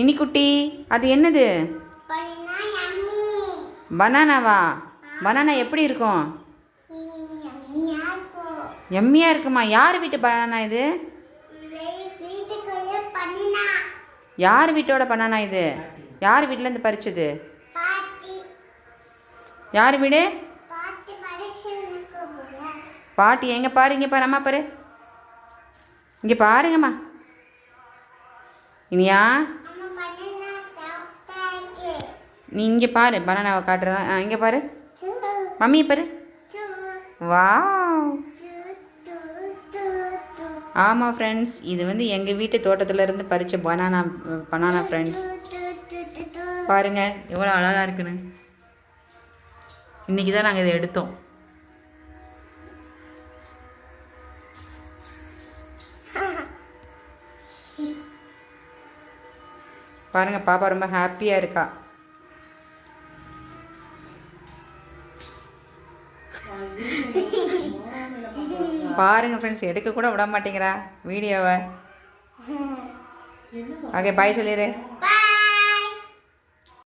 இனிக்குட்டி அது என்னது? பனானாவா? பனானா எப்படி இருக்கும்? எம்மியாக இருக்குமா? யார் வீட்டு பனானா இது? யார் வீட்டோட பனானா இது? யார் வீட்டிலேருந்து பறிச்சது? யார் வீடு? பாட்டி. எங்கே பாரு, இங்கே பாரு, அம்மா பாரு, இங்கே பாருங்கம்மா. இனியா நீ இங்கே பாரு, பனானாவை காட்டுறேன். இங்கே பாரு, மம்மியை பாரு. வாவ். ஆமாம் ஃப்ரெண்ட்ஸ், இது வந்து எங்கள் வீட்டு தோட்டத்திலேருந்து பறித்த பனானா ஃப்ரெண்ட்ஸ். பாருங்கள் எவ்வளோ அழகாக இருக்குன்னு. இன்றைக்கி தான் நாங்கள் இதை எடுத்தோம். பாருங்கள், பாப்பா ரொம்ப ஹாப்பியாக இருக்கா. பாருங்கள் ஃப்ரெண்ட்ஸ், எடுக்க கூட விட மாட்டேங்கிறா வீடியோவை. ஓகே, பாய் சொல்லிடு.